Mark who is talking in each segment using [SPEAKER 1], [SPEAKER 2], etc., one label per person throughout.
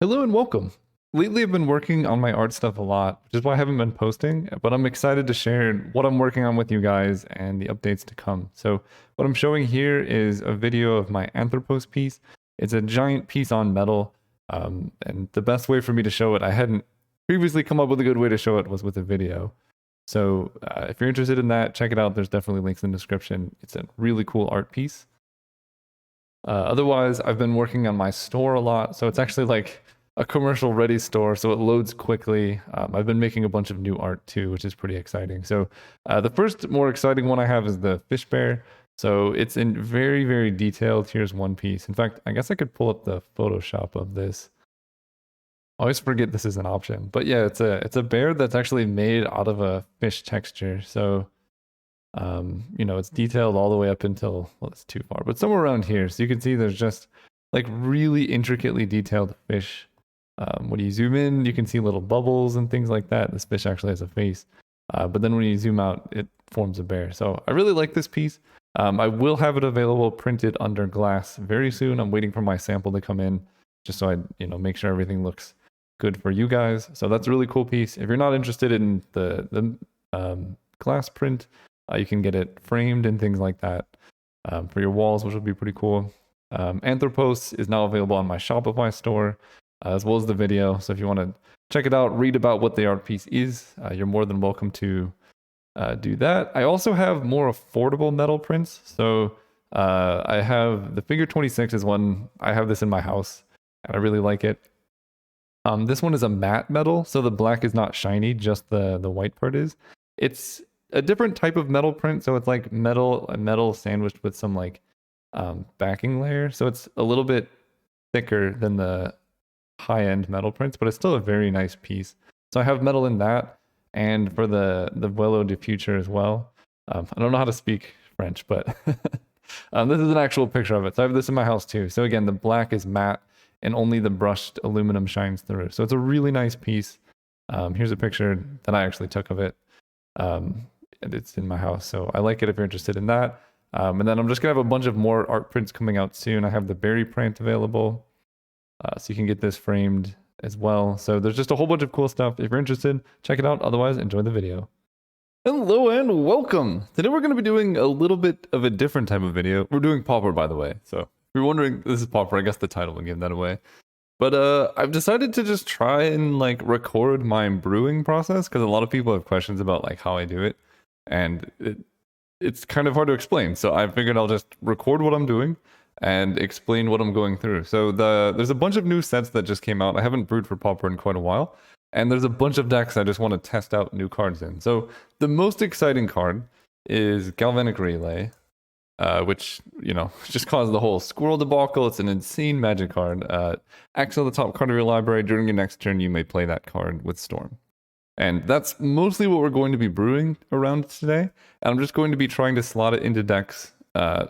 [SPEAKER 1] Hello and welcome. Lately, I've been working on my art stuff a lot, which is why I haven't been posting, but I'm excited to share what I'm working on with you guys and the updates to come. So, what I'm showing here is a video of my Anthropos piece. It's a giant piece on metal, and the best way for me to show it, I hadn't previously come up with a good way to show it, was with a video. So, if you're interested in that, check it out. There's definitely links in the description. It's a really cool art piece. Otherwise, I've been working on my store a lot, so it's actually like a commercial ready store, so it loads quickly. I've been making a bunch of new art too, which is pretty exciting. So the first more exciting one I have is the fish bear. So it's in very, very detailed. Here's one piece. In fact, I guess I could pull up the Photoshop of this. I always forget this is an option, but yeah, it's a bear that's actually made out of a fish texture. So it's detailed all the way up until, well, it's too far, but somewhere around here. So you can see there's just like really intricately detailed fish. When you zoom in, you can see little bubbles and things like that. This fish actually has a face. But then when you zoom out, it forms a bear. So I really like this piece. I will have it available printed under glass very soon. I'm waiting for my sample to come in just so I, make sure everything looks good for you guys. So that's a really cool piece. If you're not interested in the glass print, you can get it framed and things like that for your walls, which would be pretty cool. Anthropos is now available on my Shopify store, as well as the video. So if you want to check it out, read about what the art piece is, you're more than welcome to do that. I also have more affordable metal prints. So I have the Figure 26 is one. I have this in my house, and I really like it. This one is a matte metal, so the black is not shiny, just the white part is. It's a different type of metal print, so it's like metal sandwiched with some like backing layer. So it's a little bit thicker than the high-end metal prints, but it's still a very nice piece. So I have metal in that, and for the Vuelo de Future as well. I don't know how to speak French, but this is an actual picture of it. So I have this in my house too. So again, the black is matte, and only the brushed aluminum shines through. So it's a really nice piece. Here's a picture that I actually took of it. And it's in my house, so I like it if you're interested in that. And then I'm just gonna have a bunch of more art prints coming out soon. I have the berry print available, so you can get this framed as well. So there's just a whole bunch of cool stuff. If you're interested, check it out. Otherwise, enjoy the video. Hello and welcome. Today we're going to be doing a little bit of a different type of video. We're doing Pauper, by the way. So if you're wondering, this is Pauper. I guess the title will give that away. But I've decided to just try and like record my brewing process, because a lot of people have questions about like how I do it, and it's kind of hard to explain. So I figured I'll just record what I'm doing and explain what I'm going through. So there's a bunch of new sets that just came out. I haven't brewed for Pauper in quite a while, and there's a bunch of decks I just want to test out new cards in. So the most exciting card is Galvanic Relay, which, just caused the whole squirrel debacle. It's an insane magic card. Acts on the top card of your library. During your next turn, you may play that card with Storm. And that's mostly what we're going to be brewing around today. And I'm just going to be trying to slot it into decks.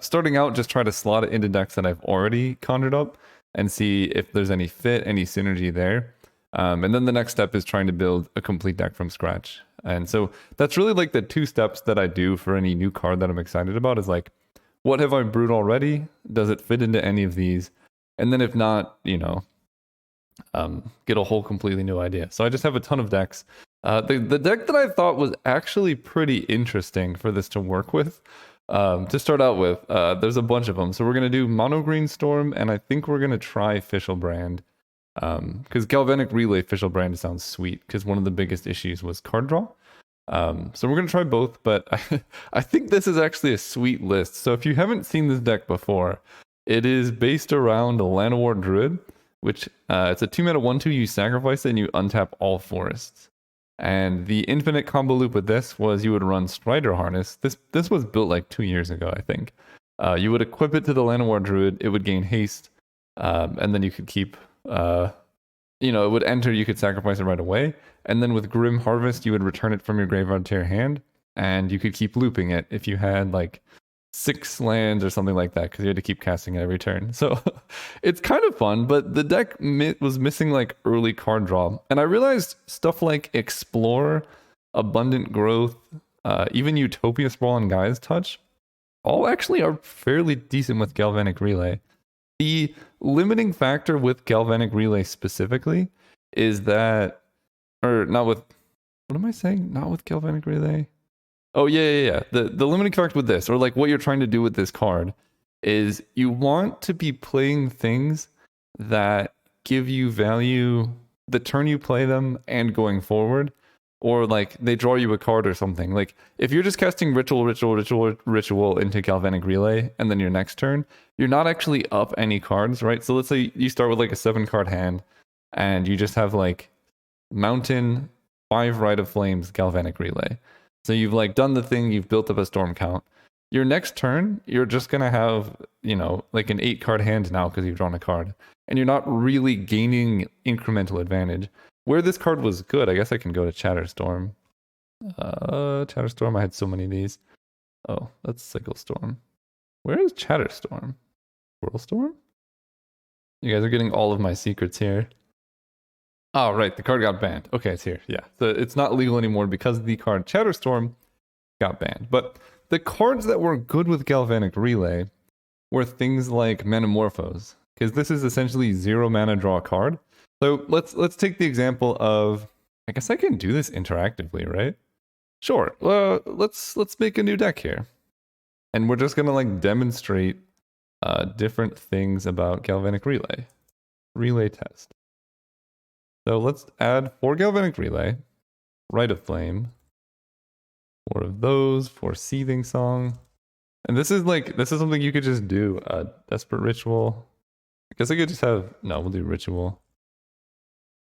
[SPEAKER 1] Starting out, just try to slot it into decks that I've already conjured up and see if there's any fit, any synergy there. And then the next step is trying to build a complete deck from scratch. And so that's really like the two steps that I do for any new card that I'm excited about, is like, what have I brewed already? Does it fit into any of these? And then if not, get a whole completely new idea. So I just have a ton of decks. The deck that I thought was actually pretty interesting for this to work with, to start out with, there's a bunch of them. So we're going to do Monogreen Storm, and I think we're going to try Fishelbrand. Because Galvanic Relay Fishelbrand sounds sweet, because one of the biggest issues was card draw. So we're going to try both, but I think this is actually a sweet list. So if you haven't seen this deck before, it is based around a Llanowar Druid, which it's a 2-mana 1/2. You sacrifice it and you untap all forests. And the infinite combo loop with this was you would run Strider Harness. This was built like 2 years ago, I think. You would equip it to the Llanowar Druid. It would gain haste, and then you could keep... it would enter, you could sacrifice it right away. And then with Grim Harvest, you would return it from your graveyard to your hand, and you could keep looping it if you had like 6 lands or something like that, because you had to keep casting it every turn. So it's kind of fun, but the deck was missing like early card draw. And I realized stuff like Explore, Abundant Growth, even Utopia Sprawl and Guy's Touch, all actually are fairly decent with Galvanic Relay. The limiting factor with Galvanic Relay specifically is that, or not with, what am I saying? Not with Galvanic Relay. Oh yeah. The limiting factor with this, or like what you're trying to do with this card, is you want to be playing things that give you value the turn you play them and going forward, or like they draw you a card or something. Like if you're just casting ritual into Galvanic Relay and then your next turn, you're not actually up any cards, right? So let's say you start with like a 7-card hand and you just have like Mountain, 5 Rite of Flames, Galvanic Relay. So you've like done the thing, you've built up a storm count. Your next turn, you're just gonna have, you know, like an 8-card hand now because you've drawn a card. And you're not really gaining incremental advantage. Where this card was good, I guess I can go to Chatterstorm. Chatterstorm, I had so many of these. Oh, that's Sickle Storm. Where is Chatterstorm? Whirlstorm? You guys are getting all of my secrets here. Oh, right, the card got banned. Okay, it's here, yeah. So it's not legal anymore because the card Chatterstorm got banned. But the cards that were good with Galvanic Relay were things like Metamorphose, because this is essentially 0 mana draw a card. So let's take the example of, I guess I can do this interactively, right? Sure. Let's make a new deck here, and we're just gonna like demonstrate different things about Galvanic Relay. Relay test. So let's add 4 Galvanic Relay, Rite of Flame, 4 of those, 4 Seething Song, and this is something you could just do. Desperate Ritual. I guess I could just have, no, we'll do Ritual.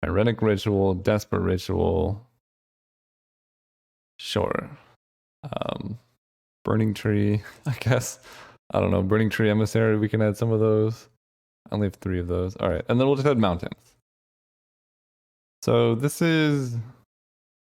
[SPEAKER 1] Irenic Ritual, Desperate Ritual. Sure. Burning Tree, I guess. I don't know. Burning Tree Emissary, we can add some of those. I only have 3 of those. All right. And then we'll just add Mountains. So this is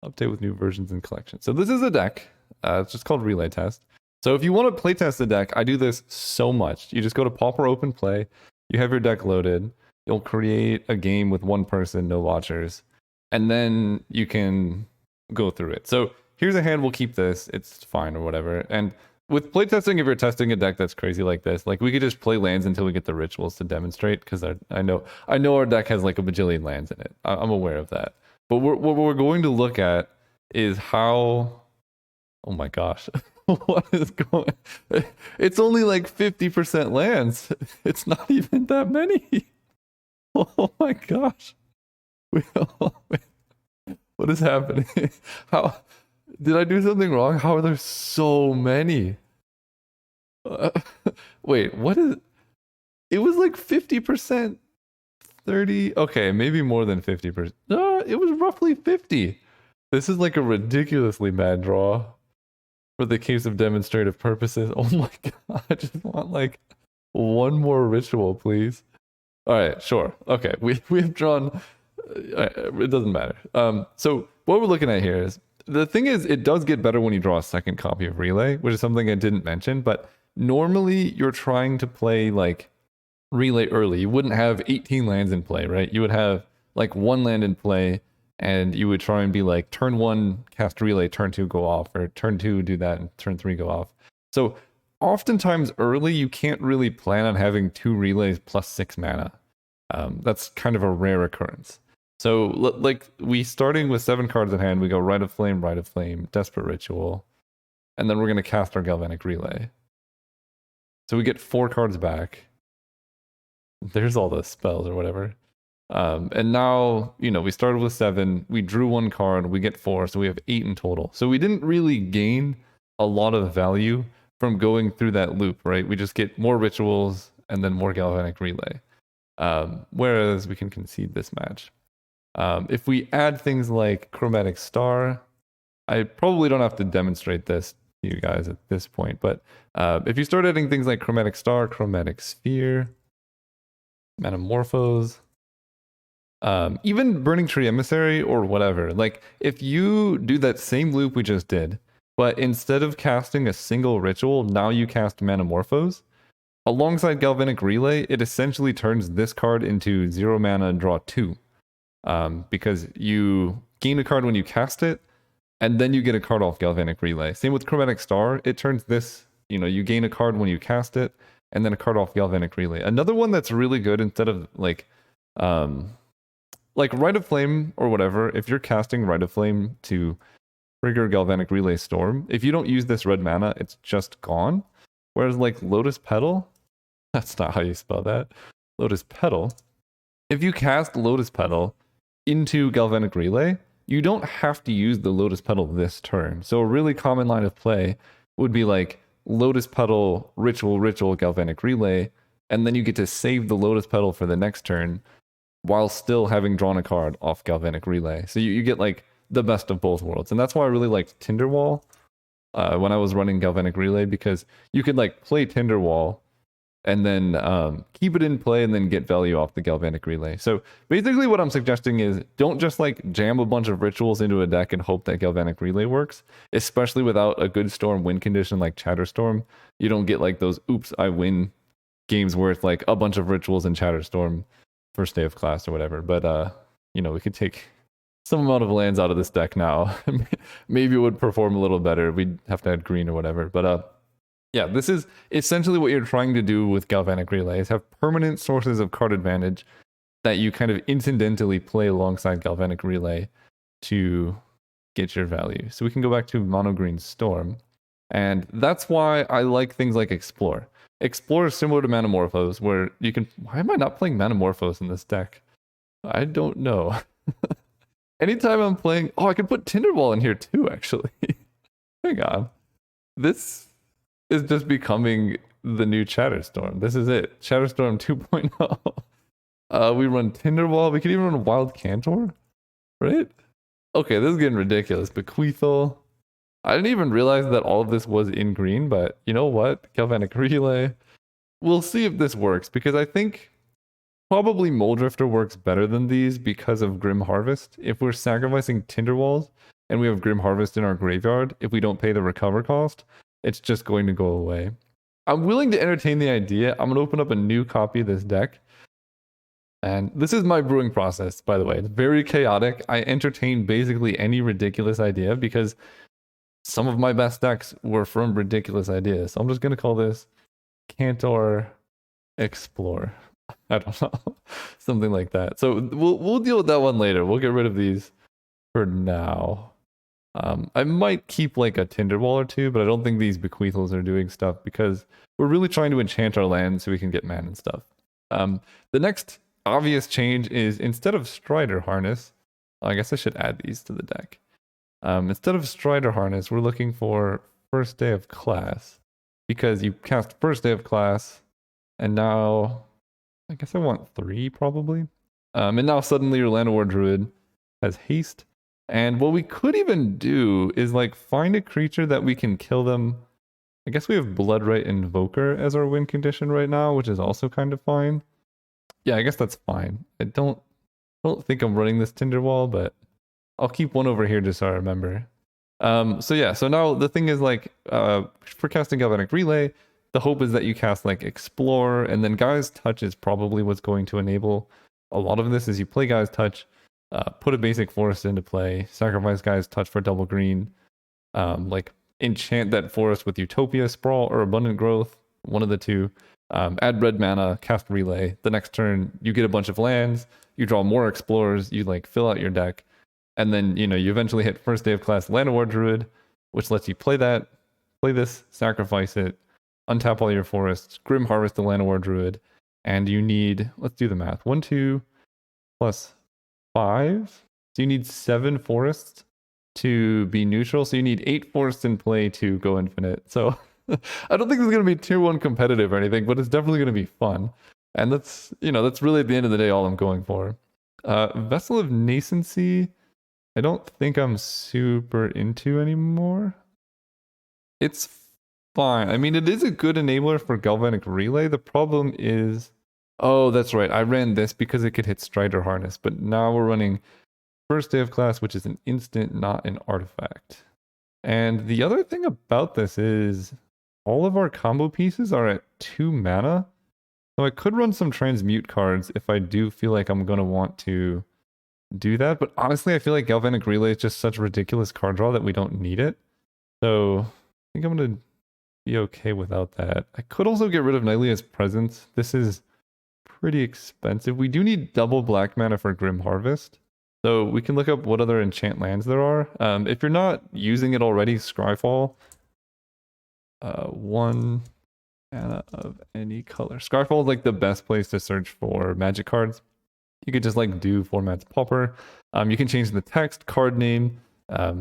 [SPEAKER 1] update with new versions and collection. So this is a deck. It's just called Relay Test. So if you want to playtest the deck, I do this so much. You just go to Pauper Open Play. You have your deck loaded. You'll create a game with 1 person, no watchers, and then you can go through it. So here's a hand, we'll keep this, it's fine or whatever. And with playtesting, if you're testing a deck that's crazy like this, like we could just play lands until we get the rituals to demonstrate, because I know our deck has like a bajillion lands in it. I'm aware of that. But what we're going to look at is how, oh my gosh, what is going, it's only like 50% lands. It's not even that many. Oh my gosh. What is happening? How did I do something wrong? How are there so many? Wait, what is it? Was like 50%, 30. Okay, maybe more than 50%. No, it was roughly 50. This is like a ridiculously bad draw for the case of demonstrative purposes. Oh my god, I just want like 1 more ritual, please. All right, sure. Okay, we've drawn. It doesn't matter. So what we're looking at here is, the thing is, it does get better when you draw a 2nd copy of Relay, which is something I didn't mention. But normally you're trying to play like Relay early. You wouldn't have 18 lands in play, right? You would have like 1 land in play, and you would try and be like turn 1 cast Relay, turn 2 go off, or turn 2 do that, and turn 3 go off. So oftentimes early, you can't really plan on having 2 relays plus 6 mana. That's kind of a rare occurrence. So like we starting with 7 cards in hand, we go Rite of Flame, Desperate Ritual, and then we're going to cast our Galvanic Relay. So we get 4 cards back. There's all the spells or whatever. And now, you know, we started with 7, we drew 1 card, we get 4, so we have 8 in total. So we didn't really gain a lot of value from going through that loop, right? We just get more rituals and then more Galvanic Relay. Whereas we can concede this match. If we add things like Chromatic Star, I probably don't have to demonstrate this to you guys at this point, but if you start adding things like Chromatic Star, Chromatic Sphere, Metamorphose, even Burning Tree Emissary or whatever, like if you do that same loop we just did, but instead of casting a single ritual, now you cast Metamorphose, alongside Galvanic Relay, it essentially turns this card into 0 mana and draw 2. Because you gain a card when you cast it, and then you get a card off Galvanic Relay. Same with Chromatic Star, it turns this, you know, you gain a card when you cast it, and then a card off Galvanic Relay. Another one that's really good instead of like Rite of Flame or whatever, if you're casting Rite of Flame to trigger Galvanic Relay Storm, if you don't use this red mana, it's just gone. Whereas like Lotus Petal, that's not how you spell that. Lotus Petal. If you cast Lotus Petal into Galvanic Relay, you don't have to use the Lotus Petal this turn. So a really common line of play would be like Lotus Petal, Ritual, Galvanic Relay, and then you get to save the Lotus Petal for the next turn while still having drawn a card off Galvanic Relay. So you get like the best of both worlds. And that's why I really liked Tinderwall when I was running Galvanic Relay, because you could like play Tinderwall and then keep it in play and then get value off the Galvanic Relay. So basically what I'm suggesting is don't just like jam a bunch of rituals into a deck and hope that Galvanic Relay works, especially without a good storm win condition like Chatterstorm. You don't get like those oops, I win games worth like a bunch of rituals and Chatterstorm first day of class or whatever. But you know, we could take some amount of lands out of this deck now. Maybe it would perform a little better. We'd have to add green or whatever. But yeah, this is essentially what you're trying to do with Galvanic Relay, is have permanent sources of card advantage that you kind of incidentally play alongside Galvanic Relay to get your value. So we can go back to Monogreen Storm. And that's why I like things like Explore. Explore is similar to Manamorphose, where you can... Why am I not playing Manamorphose in this deck? I don't know. Anytime I'm playing... Oh, I can put Tinderwall in here too, actually. Hang on. This is just becoming the new Chatterstorm. This is it. Chatterstorm 2.0. We run Tinderwall. We can even run Wild Cantor, right? Okay, this is getting ridiculous. Bequeathal. I didn't even realize that all of this was in green, but you know what? Galvanic Relay. We'll see if this works, because I think probably Moldrifter works better than these because of Grim Harvest. If we're sacrificing Tinderwalls and we have Grim Harvest in our graveyard, if we don't pay the recover cost, it's just going to go away. I'm willing to entertain the idea. I'm going to open up a new copy of this deck. And this is my brewing process, by the way. It's very chaotic. I entertain basically any ridiculous idea because some of my best decks were from ridiculous ideas. So I'm just going to call this Cantor Explore. I don't know. Something like that. So we'll deal with that one later. We'll get rid of these for now. I might keep like a Tinderwall or two, but I don't think these Bequeathals are doing stuff because we're really trying to enchant our land so we can get mana and stuff. The next obvious change is instead of Strider Harness, I guess I should add these to the deck. Instead of Strider Harness, we're looking for First Day of Class, because you cast First Day of Class, and now I guess I want 3 probably. And now suddenly your Land of War Druid has haste. And what we could even do is like find a creature that we can kill them. I guess we have Bloodright Invoker as our win condition right now, which is also kind of fine. Yeah, I guess that's fine. I don't think I'm running this Tinderwall, but I'll keep one over here just so I remember. So yeah, so now the thing is like for casting Galvanic Relay, the hope is that you cast like Explore, and then Gaia's Touch is probably what's going to enable a lot of this. Is you play Gaia's Touch, put a basic forest into play, sacrifice Gaia's Touch for double green, like enchant that forest with Utopia, Sprawl, or Abundant Growth, one of the two. Add red mana, cast Relay. The next turn, you get a bunch of lands, you draw more Explorers, you like fill out your deck, and then you eventually hit First Day of Class Land of War Druid, which lets you play this, sacrifice it, untap all your forests, Grim Harvest the Land of War Druid, and you need, let's do the math, 1, 2, plus 5. So you need 7 forests to be neutral. So you need 8 forests in play to go infinite. So I don't think it's going to be tier 1 competitive or anything, but it's definitely going to be fun. And that's really at the end of the day all I'm going for. Vessel of Nascency, I don't think I'm super into anymore. It's fine. I mean, it is a good enabler for Galvanic Relay. The problem is... Oh, that's right. I ran this because it could hit Strider Harness, but now we're running First Day of Class, which is an instant, not an artifact. And the other thing about this is all of our combo pieces are at 2 mana. So I could run some Transmute cards if I do feel like I'm going to want to do that. But honestly, I feel like Galvanic Relay is just such a ridiculous card draw that we don't need it. So I think I'm going to be okay without that. I could also get rid of Nylea's Presence. This is pretty expensive. We do need double black mana for Grim Harvest. So we can look up what other enchant lands there are. If you're not using it already, Scryfall. 1 mana of any color. Scryfall is like the best place to search for magic cards. You could just like do formats Pauper. You can change the text, card name,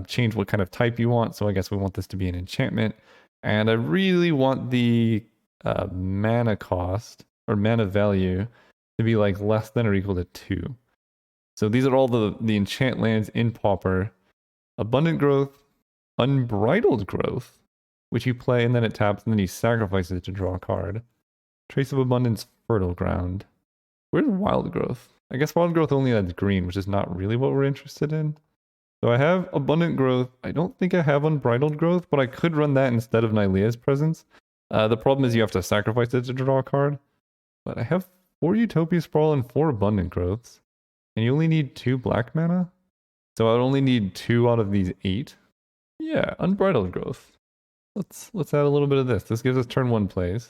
[SPEAKER 1] change what kind of type you want. So I guess we want this to be an enchantment. And I really want the mana cost or mana value to be like less than or equal to 2. So these are all the enchant lands in Pauper. Abundant Growth, Unbridled Growth, which you play and then it taps and then you sacrifice it to draw a card. Trace of Abundance, Fertile Ground. Where's Wild Growth? I guess Wild Growth only adds green, which is not really what we're interested in. So I have Abundant Growth. I don't think I have Unbridled Growth, but I could run that instead of Nylea's Presence. The problem is you have to sacrifice it to draw a card. But I have 4 Utopia Sprawl and 4 Abundant Growths. And you only need 2 black mana? So I'd only need 2 out of these 8. Yeah, Unbridled Growth. Let's add a little bit of this. This gives us turn 1 plays.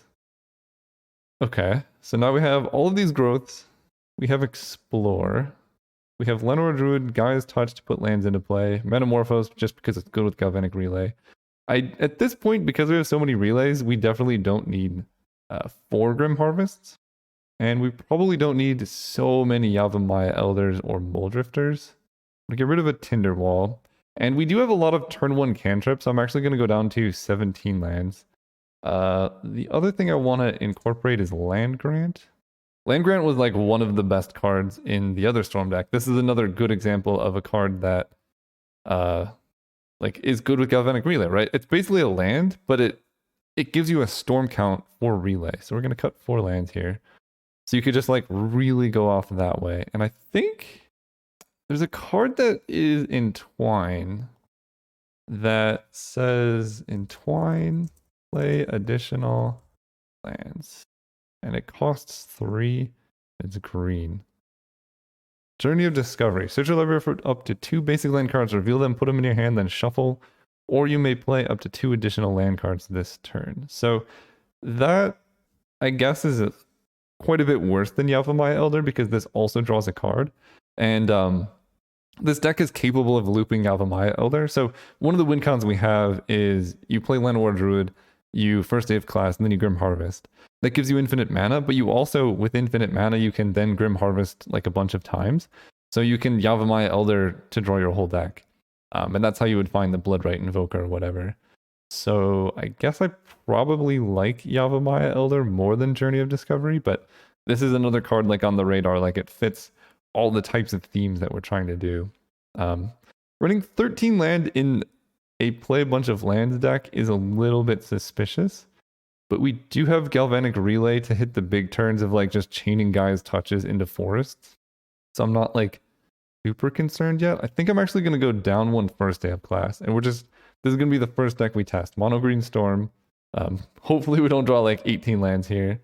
[SPEAKER 1] Okay, so now we have all of these growths. We have Explore. We have Llanowar Druid, Gaia's Touch to put lands into play. Metamorphose, just because it's good with Galvanic Relay. At this point, because we have so many relays, we definitely don't need 4 Grim Harvests. And we probably don't need so many Yavimaya Elders or Muldrifters. We'll get rid of a Tinder Wall. And we do have a lot of turn 1 cantrips. So I'm actually going to go down to 17 lands. The other thing I want to incorporate is Land Grant. Land Grant was like one of the best cards in the other Storm deck. This is another good example of a card that like is good with Galvanic Relay, right? It's basically a land, but it gives you a storm count for relay. So we're going to cut 4 lands here. So you could just like really go off that way. And I think there's a card that is Entwine that says Entwine, play additional lands. And it costs 3. It's green. Journey of Discovery. Search your library for up to 2 basic land cards, reveal them, put them in your hand, then shuffle. Or you may play up to 2 additional land cards this turn. So that, I guess, is quite a bit worse than Yavimaya Elder because this also draws a card. And this deck is capable of looping Yavimaya Elder. So one of the win cons we have is you play Llanowar Druid, you first day of class, and then you Grim Harvest. That gives you infinite mana, but you also, with infinite mana, you can then Grim Harvest like a bunch of times. So you can Yavimaya Elder to draw your whole deck. And that's how you would find the Bloodright Invoker or whatever. So I guess I probably like Yavimaya Elder more than Journey of Discovery, but this is another card like on the radar, like it fits all the types of themes that we're trying to do. Running 13 land in a play a bunch of lands deck is a little bit suspicious, but we do have Galvanic Relay to hit the big turns of like just chaining Gaia's Touches into forests. So I'm not like super concerned yet. I think I'm actually going to go down 1 first day of class, and this is going to be the first deck we test. Monogreen Storm. Hopefully we don't draw like 18 lands here.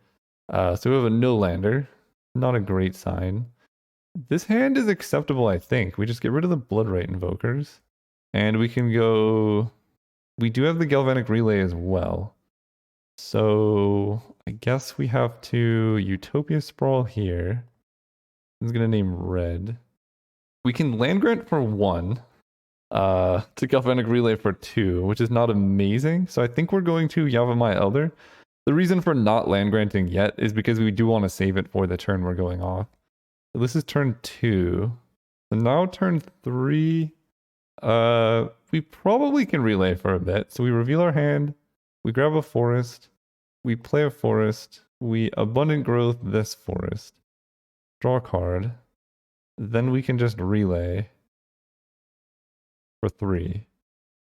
[SPEAKER 1] So we have a no lander. Not a great sign. This hand is acceptable, I think. We just get rid of the Bloodright Invokers. And we can go... We do have the Galvanic Relay as well. So I guess we have to Utopia Sprawl here. I'm going to name red. We can land grant for 1. To Galvanic Relay for 2, which is not amazing. So I think we're going to Yavimaya Elder. The reason for not land granting yet is because we do want to save it for the turn we're going off. So this is turn 2. So now turn 3. We probably can relay for a bit. So we reveal our hand. We grab a forest. We play a forest. We Abundant Growth this forest. Draw a card. Then we can just relay for 3.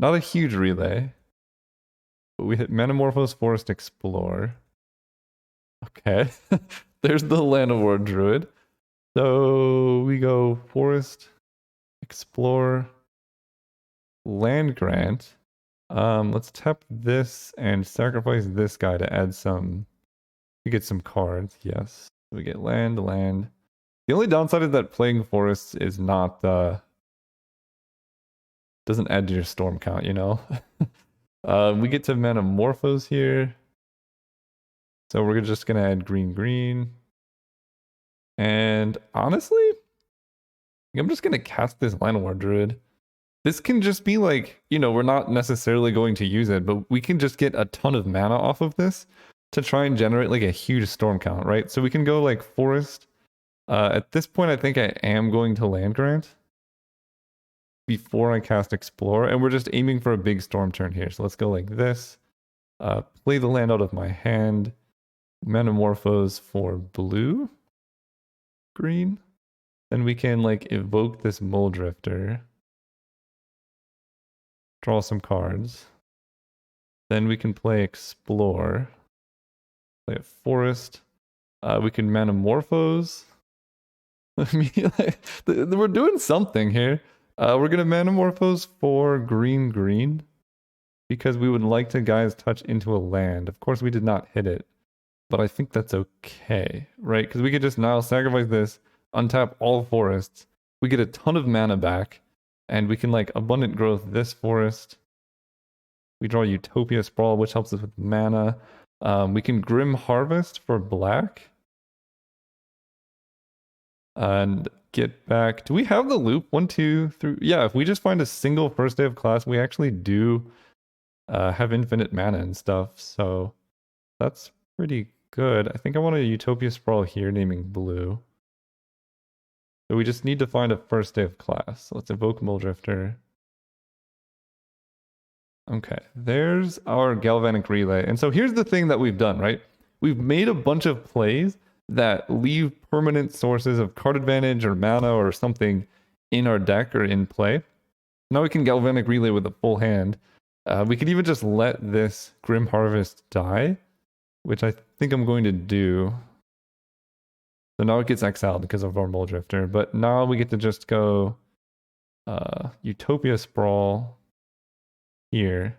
[SPEAKER 1] Not a huge relay. But we hit Metamorphose, Forest, Explore. Okay. There's the Llanowar Druid. So we go Forest, Explore, Land Grant. Let's tap this and sacrifice this guy to add some... We get some cards, yes. We get land. The only downside is that playing forests is not... doesn't add to your storm count, you know? We get to Metamorphose here. So we're just going to add green. And honestly, I'm just going to cast this Llanowar Druid. This can just be like, we're not necessarily going to use it, but we can just get a ton of mana off of this to try and generate like a huge storm count, right? So we can go like Forest. At this point, I think I am going to Land Grant before I cast Explore, and we're just aiming for a big storm turn here. So let's go like this. Play the land out of my hand. Metamorphose for blue. Green. Then we can like evoke this Mole Drifter. Draw some cards. Then we can play Explore. Play a Forest. We can Metamorphose. I mean, we're doing something here. We're going to Metamorphose for green. Because we would like to Gaia's Touch into a land. Of course, we did not hit it. But I think that's okay, right? Because we could just now sacrifice this, untap all forests. We get a ton of mana back. And we can like Abundant Growth this forest. We draw Utopia Sprawl, which helps us with mana. We can Grim Harvest for black. And get back. Do we have the loop? 1, 2, 3. Yeah, if we just find a single first day of class, we actually do have infinite mana and stuff. So that's pretty good. I think I want a Utopia Sprawl here, naming blue. So we just need to find a first day of class. So let's evoke Mole Drifter. Okay, there's our Galvanic Relay. And so here's the thing that we've done, right? We've made a bunch of plays that leave permanent sources of card advantage or mana or something in our deck or in play. Now we can Galvanic Relay with a full hand. We could even just let this Grim Harvest die, which I think I'm going to do. So now it gets exiled because of our Mole Drifter. But now we get to just go Utopia Sprawl here.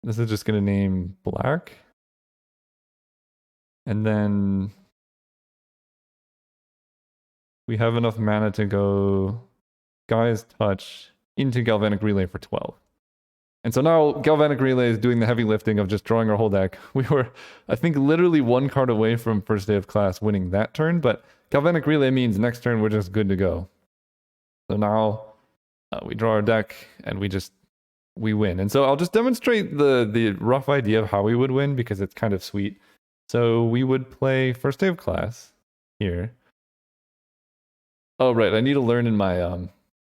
[SPEAKER 1] This is just going to name black. And then we have enough mana to go Gaia's Touch into Galvanic Relay for 12. And so now Galvanic Relay is doing the heavy lifting of just drawing our whole deck. We were, I think, literally one card away from first day of class winning that turn, but Galvanic Relay means next turn we're just good to go. So now we draw our deck and we win. And so I'll just demonstrate the rough idea of how we would win because it's kind of sweet. So we would play first day of class here. Oh, right. I need to learn in my,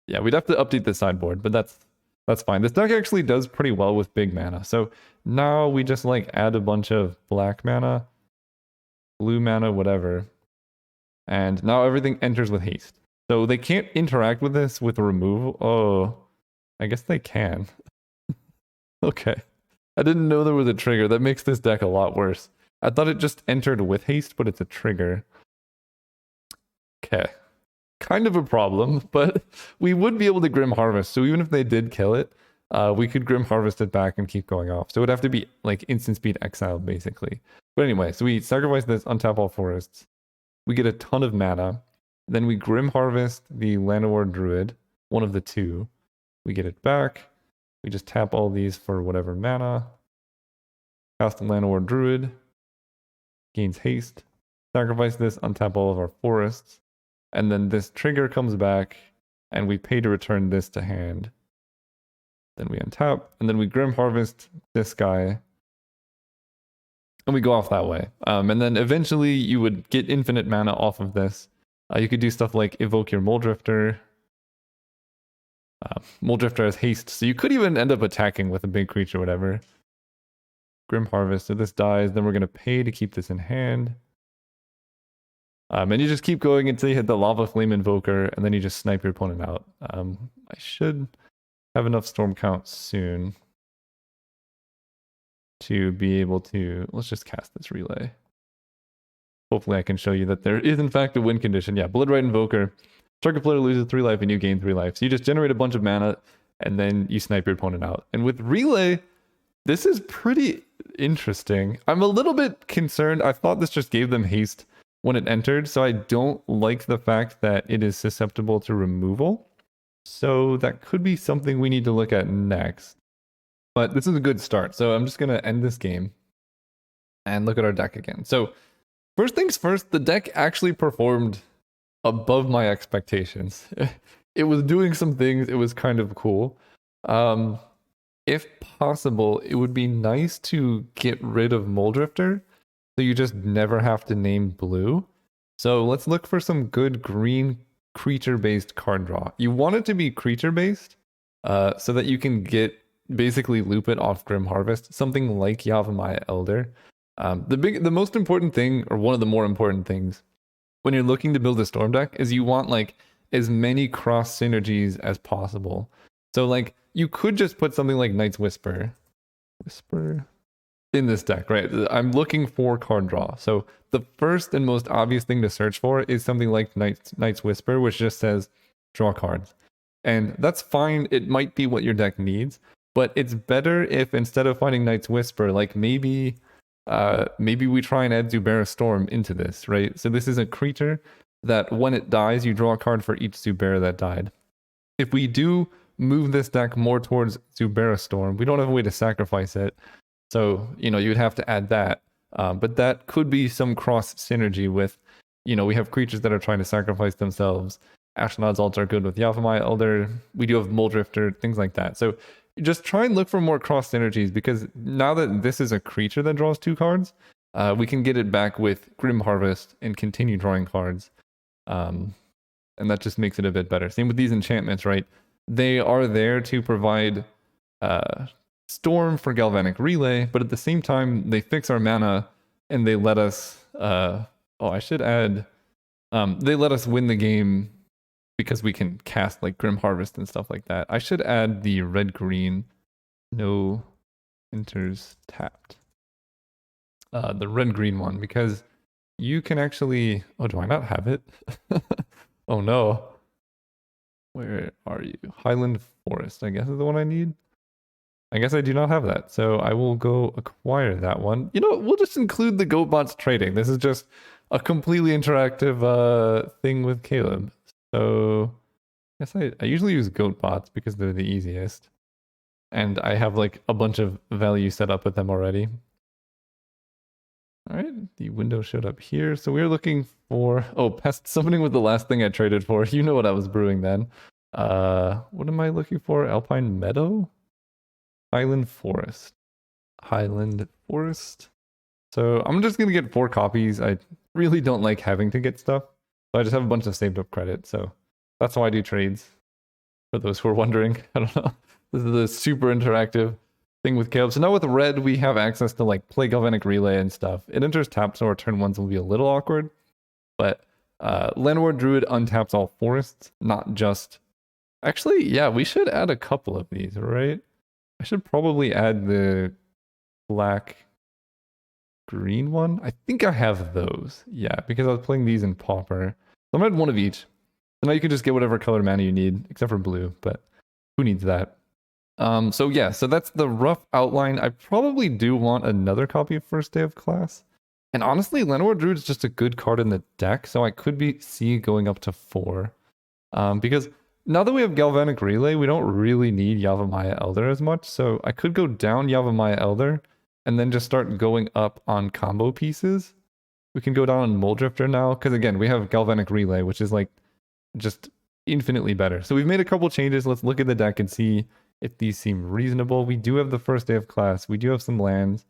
[SPEAKER 1] yeah, we'd have to update the sideboard, but that's fine. This deck actually does pretty well with big mana. So now we just like add a bunch of black mana, blue mana, whatever. And now everything enters with haste. So they can't interact with this with removal. Oh, I guess they can. Okay. I didn't know there was a trigger. That makes this deck a lot worse. I thought it just entered with haste, but it's a trigger. Okay. Kind of a problem, but we would be able to Grim Harvest. So even if they did kill it, we could Grim Harvest it back and keep going off. So it would have to be like instant speed exiled, basically. But anyway, so we sacrifice this, untap all forests. We get a ton of mana. Then we Grim Harvest the Llanowar Druid, one of the two. We get it back. We just tap all these for whatever mana. Cast the Llanowar Druid. Gains haste. Sacrifice this, untap all of our forests. And then this trigger comes back, and we pay to return this to hand. Then we untap, and then we Grim Harvest this guy. And we go off that way. And then eventually you would get infinite mana off of this. You could do stuff like evoke your Mole Drifter. Mole Drifter has haste, so you could even end up attacking with a big creature or whatever. Grim Harvest, so this dies, then we're going to pay to keep this in hand. And you just keep going until you hit the Lava Flame Invoker, and then you just snipe your opponent out. I should have enough storm count soon to be able to... Let's just cast this relay. Hopefully I can show you that there is in fact a win condition. Yeah, Bloodright Invoker. Target player loses 3 life and you gain 3 life. So you just generate a bunch of mana, and then you snipe your opponent out. And with relay, this is pretty interesting. I'm a little bit concerned. I thought this just gave them haste when it entered, so I don't like the fact that it is susceptible to removal. So that could be something we need to look at next. But this is a good start. So I'm just going to end this game and look at our deck again. So first things first, the deck actually performed above my expectations. It was doing some things. It was kind of cool. If possible, it would be nice to get rid of Moldrifter, so you just never have to name blue. So let's look for some good green creature-based card draw. You want it to be creature-based, so that you can get basically loop it off Grim Harvest, something like Yavimaya Elder. The most important thing, or one of the more important things, when you're looking to build a Storm deck, is you want like as many cross synergies as possible. So like you could just put something like Knight's Whisper in this deck, right? I'm looking for card draw. So the first and most obvious thing to search for is something like Knight's Whisper, which just says draw cards. And that's fine. It might be what your deck needs, but it's better if instead of finding Knight's Whisper, like maybe we try and add Zuberra Storm into this, right? So this is a creature that when it dies, you draw a card for each Zuberra that died. If we do move this deck more towards Zuberra Storm, we don't have a way to sacrifice it. So, you know, you'd have to add that. But that could be some cross synergy with, you know, we have creatures that are trying to sacrifice themselves. Ashnod's Altar are good with Yavimaya Elder. We do have Moldrifter, things like that. So just try and look for more cross synergies, because now that this is a creature that draws 2 cards, we can get it back with Grim Harvest and continue drawing cards. And that just makes it a bit better. Same with these enchantments, right? They are there to provide Storm for Galvanic Relay, but at the same time, they fix our mana and they let us... I should add... they let us win the game because we can cast like Grim Harvest and stuff like that. I should add the red-green no enters tapped. The red-green one, because you can actually... Oh, do I not have it? Oh no. Where are you? Highland Forest, I guess is the one I need. I guess I do not have that, so I will go acquire that one. You know, we'll just include the GoatBots trading. This is just a completely interactive thing with Caleb. So I guess I usually use GoatBots because they're the easiest. And I have like a bunch of value set up with them already. All right, the window showed up here. So we're looking for... Oh, pest summoning was the last thing I traded for. You know what I was brewing then. What am I looking for? Alpine Meadow? Highland Forest. Highland Forest. So I'm just going to get 4 copies. I really don't like having to get stuff. So I just have a bunch of saved up credit. So that's why I do trades. For those who are wondering. I don't know. This is a super interactive thing with Caleb. So now with red, we have access to like play Galvanic Relay and stuff. It enters tapped, so our turn 1s will be a little awkward. But Landward Druid untaps all forests, not just... Actually, yeah, we should add a couple of these, right? I should probably add the black-green one. I think I have those. Yeah, because I was playing these in Pauper. So I'm going to add one of each. So now you can just get whatever color mana you need, except for blue, but who needs that? So yeah, so that's the rough outline. I probably do want another copy of First Day of Class. And honestly, Landward Druid is just a good card in the deck, so I could see going up to 4. Because now that we have Galvanic Relay, we don't really need Yavimaya Elder as much, so I could go down Yavimaya Elder and then just start going up on combo pieces. We can go down on Moldrifter now, because again, we have Galvanic Relay, which is like just infinitely better. So we've made a couple changes. Let's look at the deck and see if these seem reasonable. We do have the First Day of Class. We do have some lands,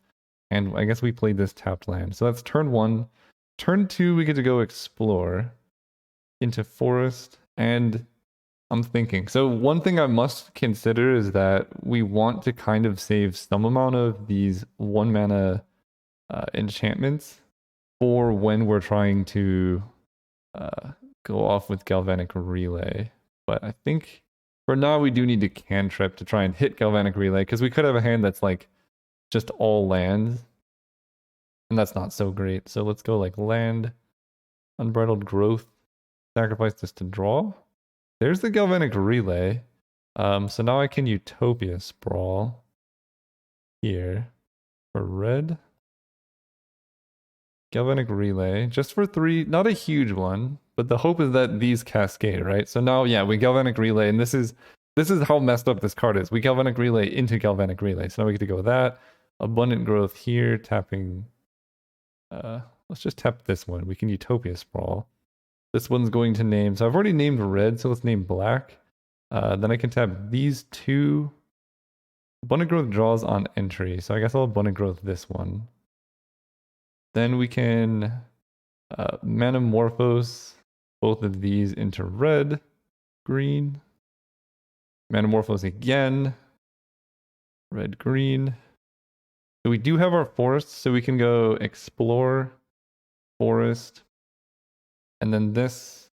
[SPEAKER 1] and I guess we played this tapped land. So that's turn 1. Turn 2, we get to go explore into Forest, and I'm thinking. So one thing I must consider is that we want to kind of save some amount of these 1 mana enchantments for when we're trying to go off with Galvanic Relay. But I think for now we do need to cantrip to try and hit Galvanic Relay, because we could have a hand that's like just all lands, and that's not so great. So let's go like land, Unbridled Growth, sacrifice this to draw. There's the Galvanic Relay. So now I can Utopia Sprawl here for red. Galvanic Relay, just for 3, not a huge one, but the hope is that these cascade, right? So now, yeah, we Galvanic Relay, and this is this is how messed up this card is. We Galvanic Relay into Galvanic Relay. So now we get to go with that. Abundant Growth here, tapping. Let's just tap this one. We can Utopia Sprawl. This one's going to name. So I've already named red, so let's name black. Then I can tap these two. Abundant Growth draws on entry. So I guess I'll Abundant Growth this one. Then we can Manamorphose both of these into red, green. Manamorphose again. Red, green. So we do have our forest, so we can go explore, forest. And then this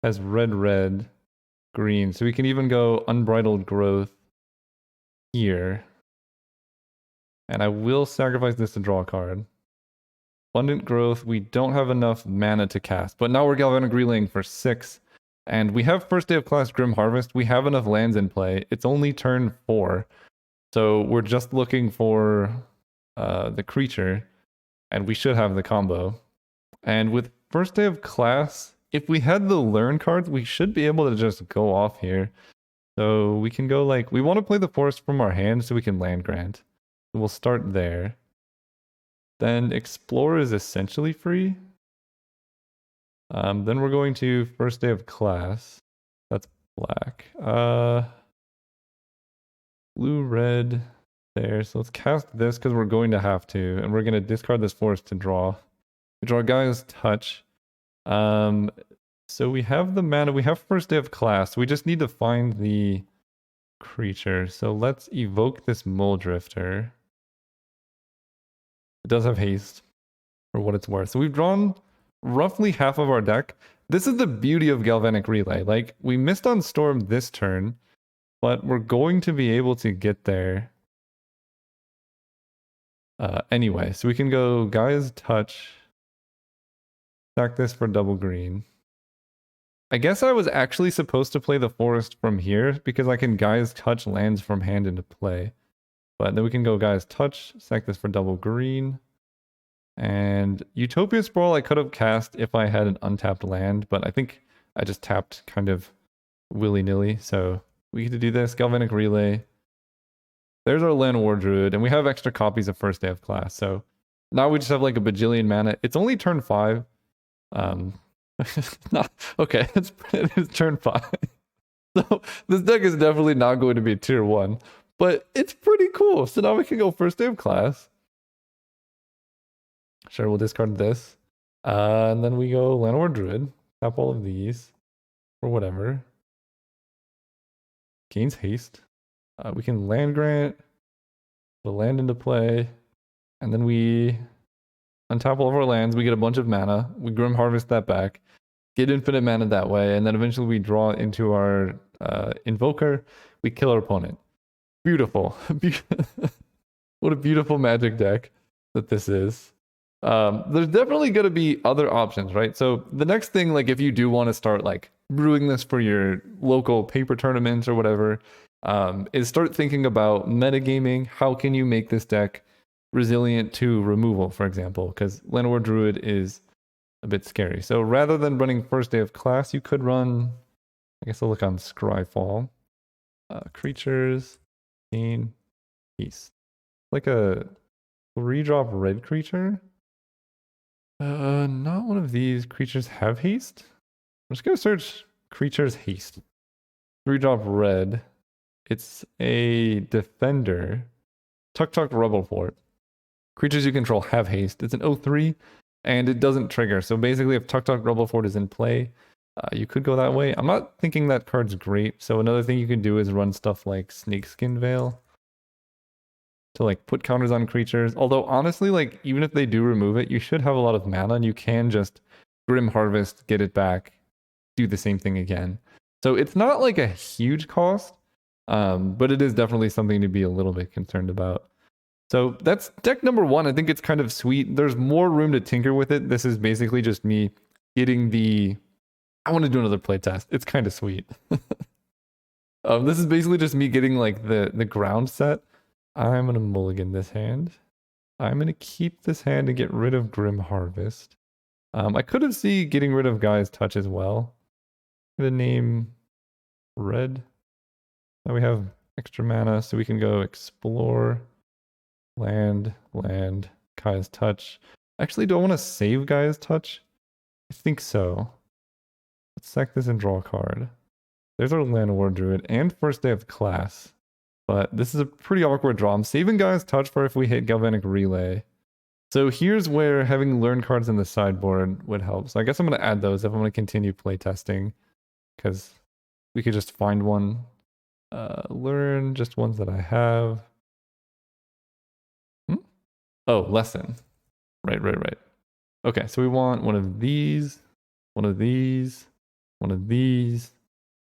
[SPEAKER 1] has red, red, green. So we can even go unbridled growth here. And I will sacrifice this to draw a card. Abundant growth, we don't have enough mana to cast, but now we're Galvanic Relaying for 6. And we have first day of class Grim Harvest. We have enough lands in play. It's only turn 4. So we're just looking for the creature, and we should have the combo. And with first day of class, if we had the learn cards, we should be able to just go off here. So we can go like, we want to play the forest from our hand so we can land grant. So we'll start there. Then explore is essentially free. Then we're going to first day of class. That's black. Blue, red there. So let's cast this because we're going to have to. And we're going to discard this forest to draw. We draw Gaia's Touch. So we have the mana. We have first day of class. We just need to find the creature. So let's evoke this Mole Drifter. It does have haste for what it's worth. So we've drawn roughly half of our deck. This is the beauty of Galvanic Relay. Like, we missed on Storm this turn, but we're going to be able to get there anyway. So we can go Gaia's Touch, stack this for double green. I guess I was actually supposed to play the forest from here because I can Gaia's Touch lands from hand into play. But then we can go Gaia's Touch, stack this for double green. And Utopia Sprawl I could have cast if I had an untapped land, but I think I just tapped kind of willy-nilly. So we get to do this, Galvanic Relay. There's our Land War Druid, and we have extra copies of first day of class. So now we just have like a bajillion mana. It's only turn 5. Not okay, it's turn 5. So this deck is definitely not going to be tier 1, but it's pretty cool. So now we can go first day of class. Sure, we'll discard this. And then we go Land War Druid. Tap all of these. Or whatever. Gains haste. We can land grant. Put a land into play. And then we untap all of our lands. We get a bunch of mana. We Grim Harvest that back. Get infinite mana that way. And then eventually we draw into our Invoker. We kill our opponent. Beautiful. What a beautiful Magic deck that this is. There's definitely going to be other options, right? So the next thing, like if you do want to start like brewing this for your local paper tournaments or whatever, is start thinking about metagaming. How can you make this deck resilient to removal, for example? Because Land War Druid is a bit scary. So rather than running first day of class, you could run, I guess I'll look on Scryfall. Creatures, gain, peace. Like a 3-drop red creature. Not one of these creatures have haste. I'm just gonna search creatures haste. 3-drop red. It's a defender. Tuk Tuk Rebel Fort. Creatures you control have haste. It's an 0/3 and it doesn't trigger. So basically if Tuk Tuk Rebel Fort is in play, you could go that way. I'm not thinking that card's great. So another thing you can do is run stuff like Snakeskin Veil to like put counters on creatures. Although honestly, like even if they do remove it, you should have a lot of mana and you can just Grim Harvest, get it back, do the same thing again. So it's not like a huge cost, but it is definitely something to be a little bit concerned about. So that's deck number 1. I think it's kind of sweet. There's more room to tinker with it. This is basically just me getting the... I want to do another playtest. It's kind of sweet. This is basically just me getting like the ground set. I'm going to mulligan this hand. I'm going to keep this hand and get rid of Grim Harvest. I could have seen getting rid of Gaia's Touch as well. I'm going to name red. Now we have extra mana, so we can go explore, land, Gaia's Touch. Actually, do I want to save Gaia's Touch? I think so. Let's sack this and draw a card. There's our Land War Druid and first day of class. But this is a pretty awkward draw. I'm saving Gaia's Touch for if we hit Galvanic Relay. So here's where having learn cards in the sideboard would help. So I guess I'm going to add those if I'm going to continue playtesting. Because we could just find one. Learn just ones that I have. Oh, lesson. Right. Okay, so we want one of these, one of these, one of these.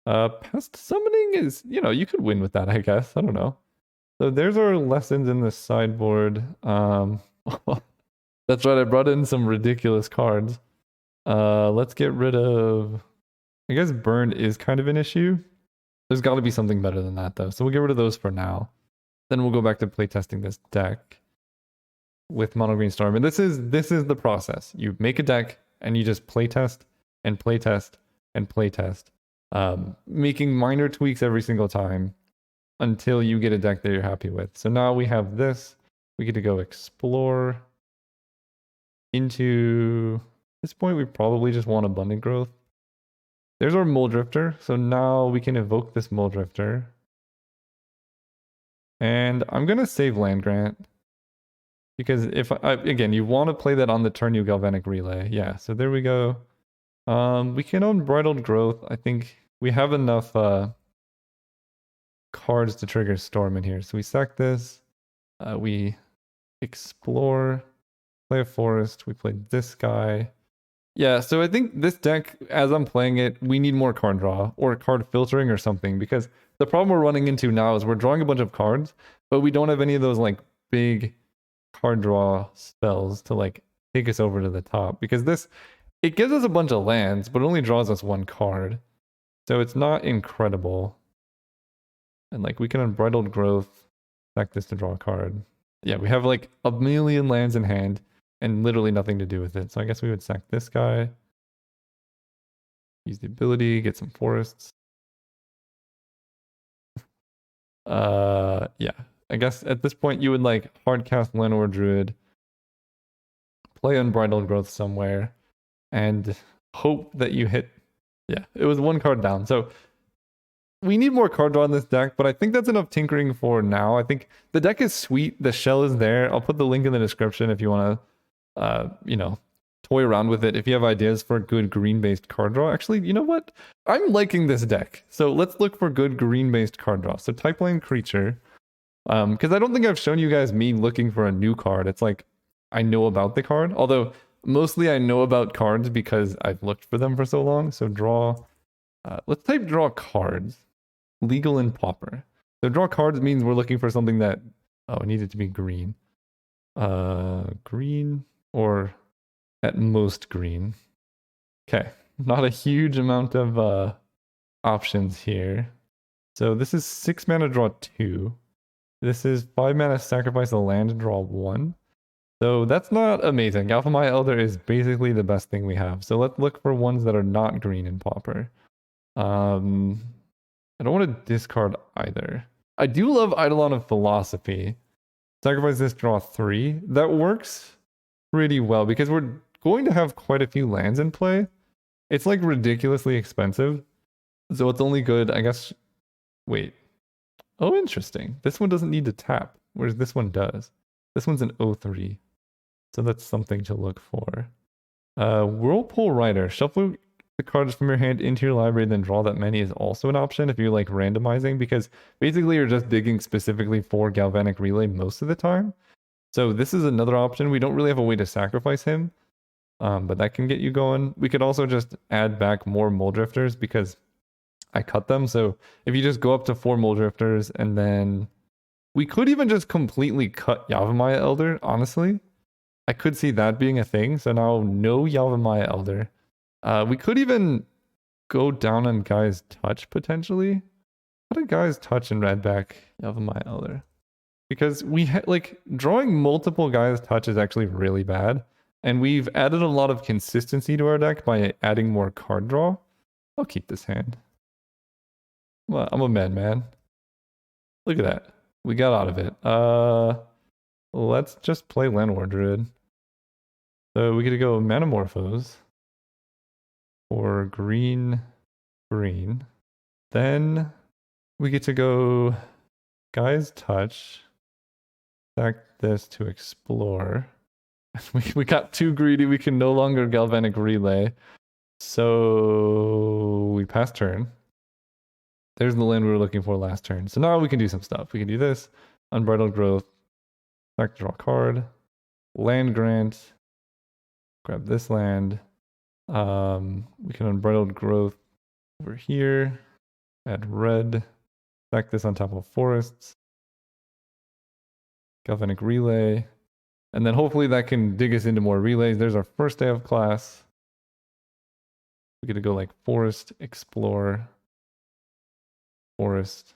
[SPEAKER 1] Pest summoning is, you could win with that, I guess. I don't know. So there's our lessons in the sideboard. That's right, I brought in some ridiculous cards. Let's get rid of... I guess burn is kind of an issue. There's got to be something better than that, though. So we'll get rid of those for now. Then we'll go back to playtesting this deck with Monogreen Storm. And this is the process. You make a deck, and you just playtest, and playtest, and playtest. Making minor tweaks every single time until you get a deck that you're happy with. So now we have this. We get to go explore into... At this point, we probably just want Abundant Growth. There's our Mole Drifter. So now we can evoke this Mole Drifter. And I'm going to save Land Grant. Because again, you want to play that on the turn you Galvanic Relay. Yeah, so there we go. We can Unbridled Growth. I think we have enough cards to trigger Storm in here. So we sack this. We explore, play a forest. We play this guy. Yeah, so I think this deck, as I'm playing it, we need more card draw or card filtering or something, because the problem we're running into now is we're drawing a bunch of cards, but we don't have any of those like big card draw spells to like take us over to the top, because it gives us a bunch of lands, but it only draws us one card. So it's not incredible. And like we can Unbridled Growth, sack this to draw a card. Yeah, we have like a million lands in hand and literally nothing to do with it. So I guess we would sack this guy. Use the ability, get some forests. Yeah. I guess at this point you would like hardcast Land War Druid, play Unbridled Growth somewhere, and hope that you hit... Yeah, it was one card down. So we need more card draw in this deck, but I think that's enough tinkering for now. I think the deck is sweet. The shell is there. I'll put the link in the description if you want to, toy around with it. If you have ideas for good green-based card draw. Actually, you know what? I'm liking this deck. So let's look for good green-based card draw. So type lane creature. Because I don't think I've shown you guys me looking for a new card. It's like I know about the card. Although mostly I know about cards because I've looked for them for so long. So draw. Let's type draw cards. Legal and Pauper. So draw cards means we're looking for something that... Oh, it needed to be green. Green or at most green. Okay. Not a huge amount of options here. So this is 6 mana, draw 2. This is 5 mana, sacrifice a land, draw 1. So that's not amazing. Alphamaya Elder is basically the best thing we have. So let's look for ones that are not green in Pauper. I don't want to discard either. I do love Eidolon of Philosophy. Sacrifice this, draw 3. That works pretty well because we're going to have quite a few lands in play. It's like ridiculously expensive. So it's only good, I guess... Wait. Oh, interesting. This one doesn't need to tap, whereas this one does. This one's an 0-3. So that's something to look for. Whirlpool Rider. Shuffle the cards from your hand into your library, then draw that many is also an option if you're like randomizing, because basically you're just digging specifically for Galvanic Relay most of the time. So this is another option. We don't really have a way to sacrifice him, but that can get you going. We could also just add back more Mole Drifters because I cut them. So if you just go up to 4 Mole Drifters, and then we could even just completely cut Yavimaya Elder, honestly. I could see that being a thing. So now no Yavimaya Elder. We could even go down on Gaia's Touch potentially. How did Gaia's Touch and red back Yavimaya Elder? Because we like drawing multiple Gaia's Touch is actually really bad. And we've added a lot of consistency to our deck by adding more card draw. I'll keep this hand. Well, I'm a madman. Look at that. We got out of it. Let's just play Landward Druid. So we get to go Manamorphose or green. Then we get to go Guy's Touch. Sack this to explore. We got too greedy. We can no longer Galvanic Relay. So we pass turn. There's the land we were looking for last turn. So now we can do some stuff. We can do this. Unbridled Growth. Sack, draw card. Land Grant. Grab this land. We can Unbridled Growth over here. Add red. Stack this on top of forests. Galvanic Relay. And then hopefully that can dig us into more relays. There's our first day of class. We get to go like forest, explore, forest.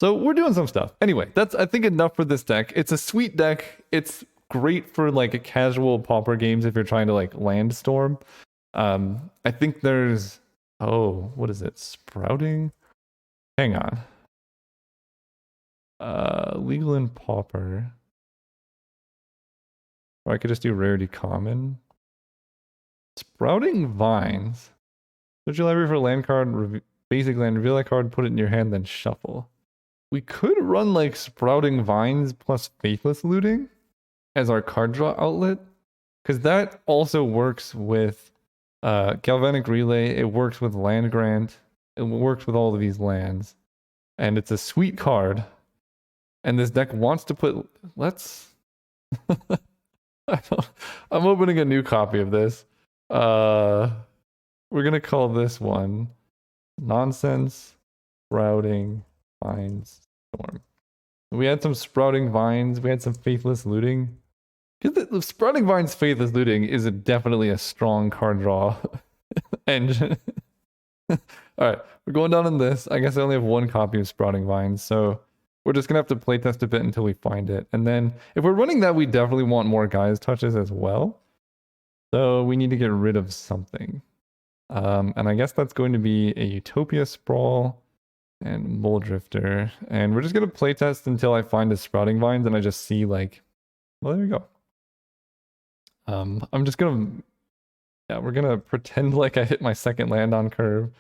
[SPEAKER 1] So we're doing some stuff. Anyway, that's I think enough for this deck. It's a sweet deck. It's great for like a casual pauper games if you're trying to like land storm. I think there's what is it? Sprouting? Hang on. Legal and pauper. Or I could just do rarity common. Sprouting Vines. Search your library for a land card, basic land, reveal that card, put it in your hand, then shuffle. We could run like Sprouting Vines plus Faithless Looting as our card draw outlet. Because that also works with Galvanic Relay. It works with Land Grant. It works with all of these lands. And it's a sweet card. And this deck wants to put... Let's... I'm opening a new copy of this. We're gonna call this one Nonsense Sprouting Vines Storm. We had some Sprouting Vines. We had some Faithless Looting. Because the Sprouting Vines Faithless Looting is definitely a strong card draw engine. Alright, we're going down on this. I guess I only have one copy of Sprouting Vines, so we're just going to have to playtest a bit until we find it. And then if we're running that, we definitely want more Guy's Touches as well. So we need to get rid of something. And I guess that's going to be a Utopia Sprawl and Mole Drifter. And we're just going to playtest until I find a Sprouting Vines and I just see like, well, there we go. I'm just going to, we're going to pretend like I hit my second land on curve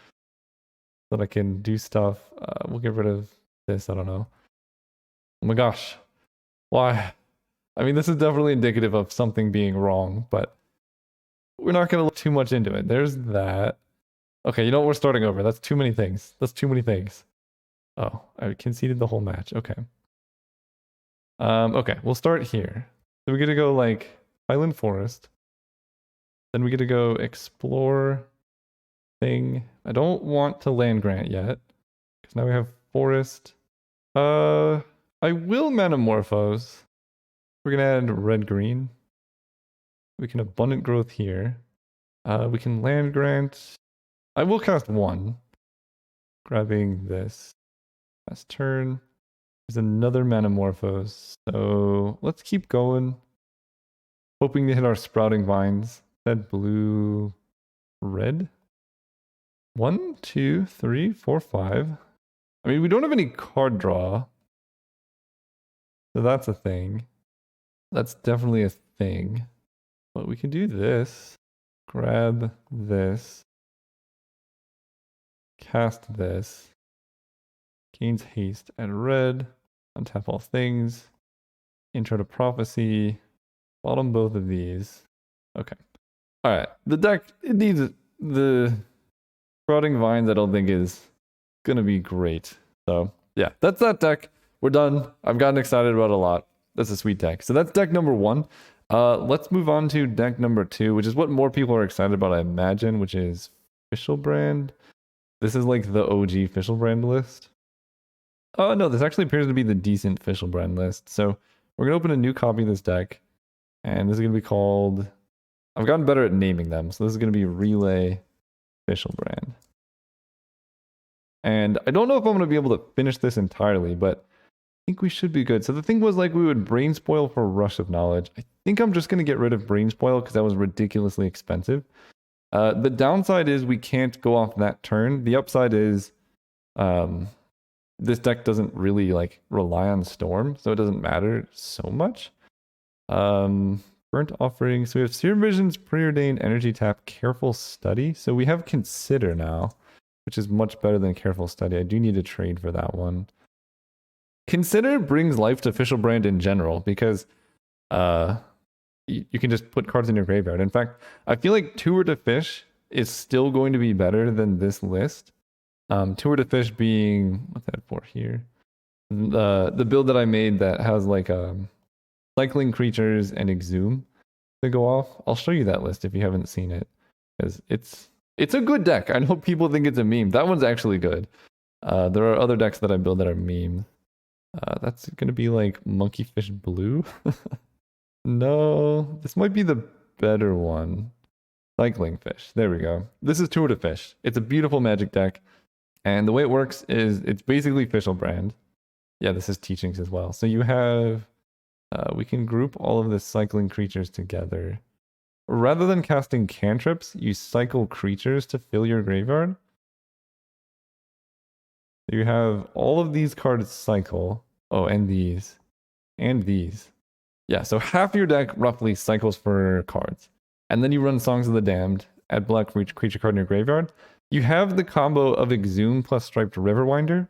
[SPEAKER 1] so that I can do stuff. We'll get rid of this, I don't know. Oh my gosh. Why? I mean, this is definitely indicative of something being wrong, but we're not going to look too much into it. There's that. Okay, you know what? We're starting over. That's too many things. That's too many things. Oh, I conceded the whole match. Okay. Okay, we'll start here. So we get to go like Highland Forest. Then we get to go explore thing. I don't want to land grant yet because now we have forest. I will Manamorphose. We're gonna add red green. We can abundant growth here. We can land grant. I will cast one. Grabbing this. Last turn. There's another Manamorphose. So let's keep going. Hoping to hit our Sprouting Vines. That blue, red. 1, 2, 3, 4, 5. I mean, we don't have any card draw. So that's a thing. That's definitely a thing. But we can do this. Grab this. Cast this. Gains haste and red. Untap all things. Intro to Prophecy. Bottom both of these. Okay. Alright. The deck, it needs the Sprouting Vines I don't think is gonna be great. So yeah, that's that deck. We're done. I've gotten excited about it a lot. That's a sweet deck. So that's deck number 1. Let's move on to deck number 2, which is what more people are excited about, I imagine, which is Fishelbrand. This is like the OG Fishelbrand list. Oh no, this actually appears to be the decent Fishelbrand list. So we're gonna open a new copy of this deck, and this is gonna be called. I've gotten better at naming them, so this is gonna be Relay Fishelbrand. And I don't know if I'm gonna be able to finish this entirely, but I think we should be good. So the thing was like we would Brain Spoil for Rush of Knowledge. I think I'm just going to get rid of Brain Spoil because that was ridiculously expensive. The downside is we can't go off that turn. The upside is this deck doesn't really like rely on Storm, so it doesn't matter so much. Burnt Offering. So we have Serum Visions, Preordained, Energy Tap, Careful Study. So we have Consider now, which is much better than Careful Study. I do need to trade for that one. Consider brings life to Fishelbrand in general because you can just put cards in your graveyard. In fact, I feel like Tour to Fish is still going to be better than this list. Tour to Fish being, what's that for here? The build that I made that has like cycling creatures and Exhume to go off. I'll show you that list if you haven't seen it, because it's a good deck. I know people think it's a meme. That one's actually good. There are other decks that I build that are meme. That's gonna be like Monkeyfish Blue. No, this might be the better one. Cycling Fish. There we go. This is Tour to Fish. It's a beautiful Magic deck, and the way it works is it's basically Fishelbrand. Yeah, this is Teachings as well. So you have we can group all of the cycling creatures together. Rather than casting cantrips, you cycle creatures to fill your graveyard. So you have all of these cards cycle. Oh, and these. And these. Yeah, so half your deck roughly cycles for cards. And then you run Songs of the Damned, add black for each creature card in your graveyard. You have the combo of Exhume plus Striped Riverwinder.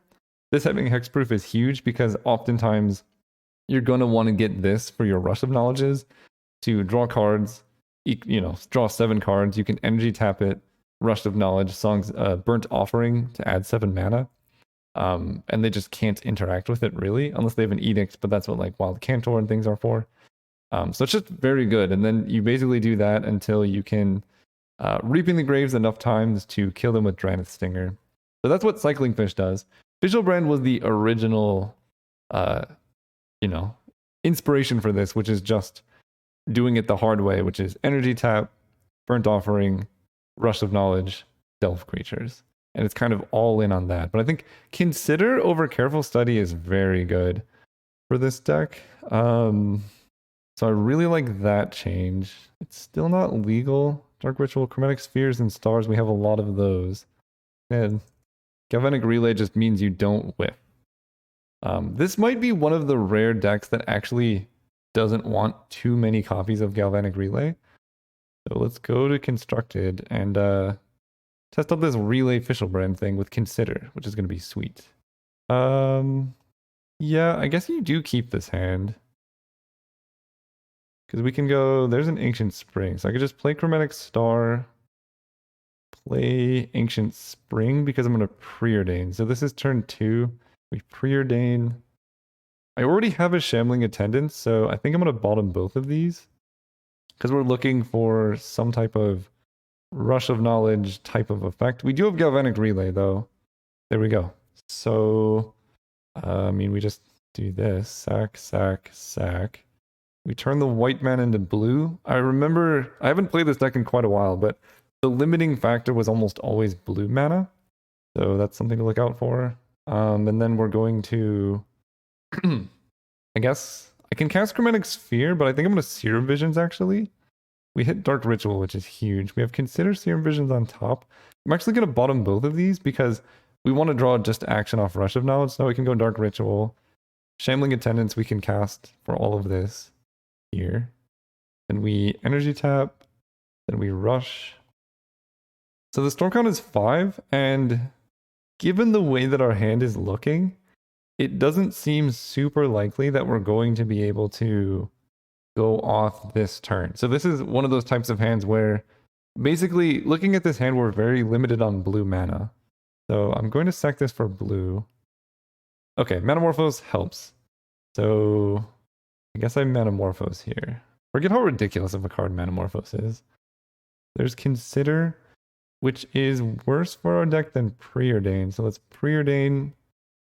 [SPEAKER 1] This having hexproof is huge because oftentimes you're going to want to get this for your Rush of Knowledges to draw cards, draw 7 cards. You can energy tap it, Rush of Knowledge, Burnt Offering to add 7 mana. And they just can't interact with it really, unless they have an Edict, but that's what like Wild Cantor and things are for. So it's just very good. And then you basically do that until you can Reaping the Graves enough times to kill them with Drannith Stinger. So that's what Cycling Fish does. Fishelbrand was the original inspiration for this, which is just doing it the hard way, which is energy tap, Burnt Offering, Rush of Knowledge, Delve creatures. And it's kind of all in on that. But I think Consider over Careful Study is very good for this deck. So I really like that change. It's still not legal. Dark Ritual, Chromatic Spheres, and Stars, we have a lot of those. And Galvanic Relay just means you don't whiff. This might be one of the rare decks that actually doesn't want too many copies of Galvanic Relay. So let's go to Constructed and test out this Relay Fishelbrand thing with Consider, which is going to be sweet. Yeah, I guess you do keep this hand. Because we can go, there's an Ancient Spring. So I could just play Chromatic Star, play Ancient Spring because I'm going to Preordain. So this is turn 2. We Preordain. I already have a Shambling Attendant, so I think I'm going to bottom both of these. Because we're looking for some type of Rush of Knowledge type of effect. We do have Galvanic Relay, though. There we go. So, we just do this. Sack, sack, sack. We turn the white mana into blue. I remember, I haven't played this deck in quite a while, but the limiting factor was almost always blue mana. So that's something to look out for. And then we're going to, I guess, I can cast Chromatic Sphere, but I think I'm going to Serum Visions actually. We hit Dark Ritual, which is huge. We have Consider Serum Visions on top. I'm actually going to bottom both of these because we want to draw just action off Rush of Knowledge. So we can go Dark Ritual. Shambling Attendants we can cast for all of this here. Then we energy tap. Then we rush. So the storm count is 5, and given the way that our hand is looking, it doesn't seem super likely that we're going to be able to go off this turn. So this is one of those types of hands where basically looking at this hand, we're very limited on blue mana. So I'm going to sack this for blue. Okay, Metamorphose helps. So I guess I Metamorphose here. Forget how ridiculous of a card Metamorphose is. There's Consider, which is worse for our deck than Preordain. So let's Preordain.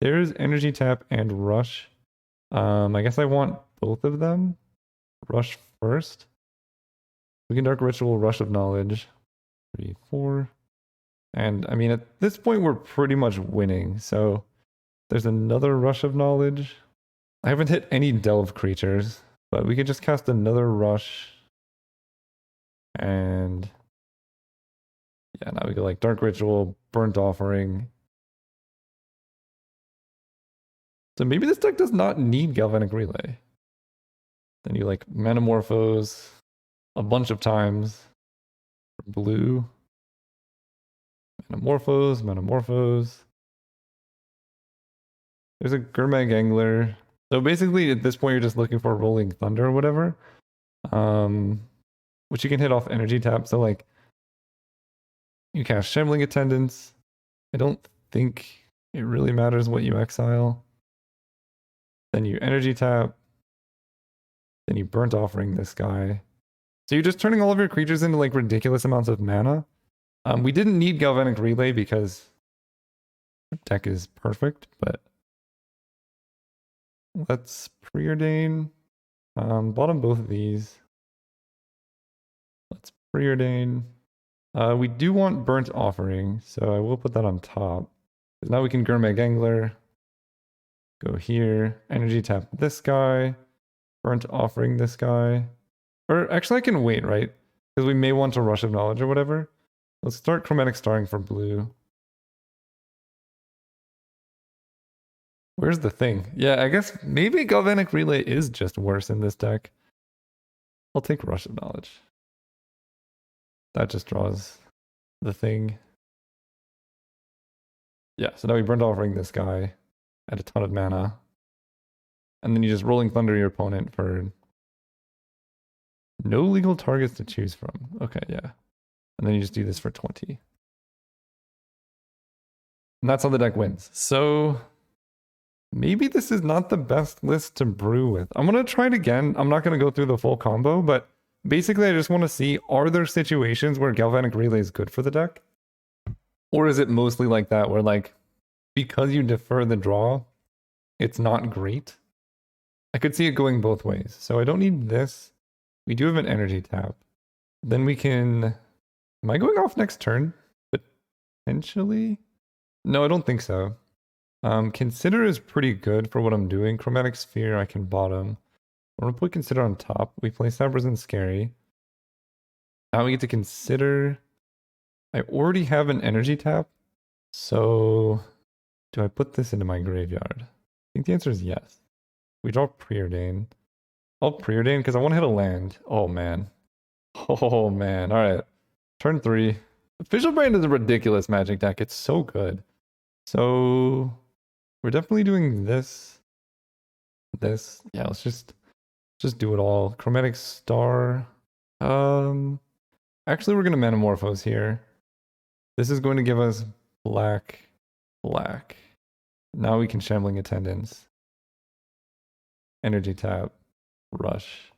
[SPEAKER 1] There's Energy Tap and Rush. I guess I want both of them. Rush first. We can Dark Ritual, Rush of Knowledge. 3, 4. And I mean, at this point, we're pretty much winning. So there's another Rush of Knowledge. I haven't hit any Delve creatures, but we could just cast another Rush. And yeah, now we go like Dark Ritual, Burnt Offering. So maybe this deck does not need Galvanic Relay. Then you like Manamorphose a bunch of times. Blue. Manamorphose. There's a Gurmag Angler. So basically at this point you're just looking for Rolling Thunder or whatever. Which you can hit off energy tap. So like you cast Shambling Attendants. I don't think it really matters what you exile. Then you energy tap. Then you Burnt Offering this guy. So you're just turning all of your creatures into like ridiculous amounts of mana. We didn't need Galvanic Relay because the deck is perfect, but let's Preordain. Bottom both of these. Let's Preordain. We do want Burnt Offering, so I will put that on top. Because now we can Gurmag Angler. Go here. Energy tap this guy. Burnt Offering this guy. Or actually I can wait, right? Because we may want to Rush of Knowledge or whatever. Let's start Chromatic Starring for blue. Where's the thing? Yeah, I guess maybe Galvanic Relay is just worse in this deck. I'll take Rush of Knowledge. That just draws the thing. Yeah, so now we Burnt Offering this guy at a ton of mana. And then you just Rolling Thunder your opponent for no legal targets to choose from. Okay, yeah. And then you just do this for 20. And that's how the deck wins. So maybe this is not the best list to brew with. I'm going to try it again. I'm not going to go through the full combo, but basically I just want to see, are there situations where Galvanic Relay is good for the deck? Or is it mostly like that where like, because you defer the draw, it's not great? I could see it going both ways. So I don't need this. We do have an energy tap. Then we can... Am I going off next turn? Potentially? No, I don't think so. Consider is pretty good for what I'm doing. Chromatic Sphere, I can bottom. I'm going to put Consider on top. We play Sabbers and Scary. Now we get to Consider. I already have an energy tap. So do I put this into my graveyard? I think the answer is yes. We draw Preordain. I'll Preordain because I want to hit a land. Oh man. Oh man. Alright. Turn 3. Fishelbrand is a ridiculous Magic deck. It's so good. So we're definitely doing this. This. Yeah, let's just do it all. Chromatic Star. Actually we're gonna Manamorphose here. This is going to give us black. Now we can Shambling Attendants. Energy tap. Rush.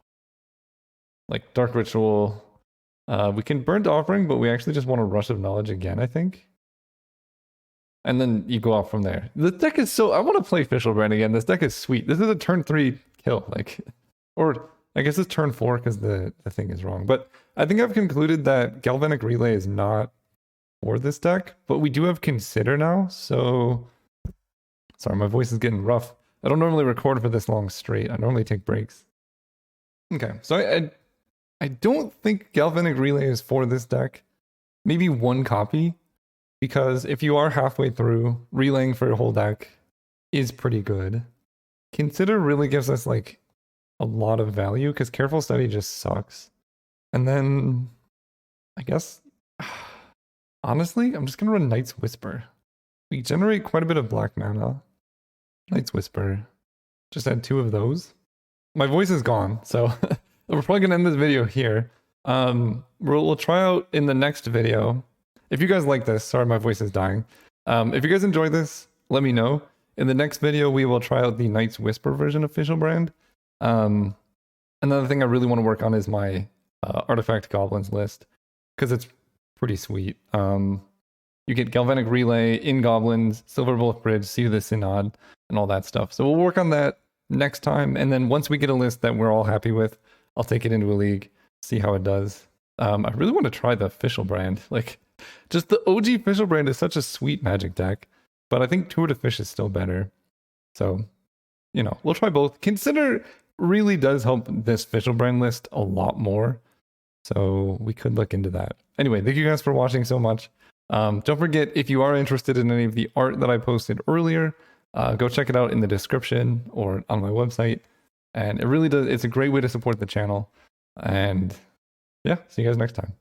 [SPEAKER 1] Like Dark Ritual. We can Burnt Offering, but we actually just want a Rush of Knowledge again, I think. And then you go off from there. The deck is so... I want to play Fishelbrand again. This deck is sweet. This is a turn 3 kill. Like, or I guess it's turn 4 because the thing is wrong. But I think I've concluded that Galvanic Relay is not for this deck. But we do have Consider now, so... Sorry, my voice is getting rough. I don't normally record for this long straight. I normally take breaks. Okay, so I don't think Galvanic Relay is for this deck. Maybe one copy. Because if you are halfway through, relaying for your whole deck is pretty good. Consider really gives us like a lot of value because Careful Study just sucks. And then I guess, honestly, I'm just going to run Night's Whisper. We generate quite a bit of black mana. Night's Whisper. Just had 2 of those. My voice is gone, so we're probably going to end this video here. We'll try out in the next video. If you guys like this, sorry my voice is dying. If you guys enjoy this, let me know. In the next video, we will try out the Night's Whisper version of Fishelbrand. Another thing I really want to work on is my Artifact Goblins list, because it's pretty sweet. You get Galvanic Relay, in Goblins, Silver Bullet Bridge, Seat of the Synod, and all that stuff. So we'll work on that next time, and then once we get a list that we're all happy with, I'll take it into a league, see how it does. I really want to try the Fishelbrand. Like, just the OG Fishelbrand is such a sweet Magic deck, but I think Tour de Fish is still better. So, you know, we'll try both. Consider really does help this Fishelbrand list a lot more, so we could look into that. Anyway, thank you guys for watching so much. Don't forget, if you are interested in any of the art that I posted earlier, go check it out in the description or on my website. And it really does, it's a great way to support the channel. And yeah, see you guys next time.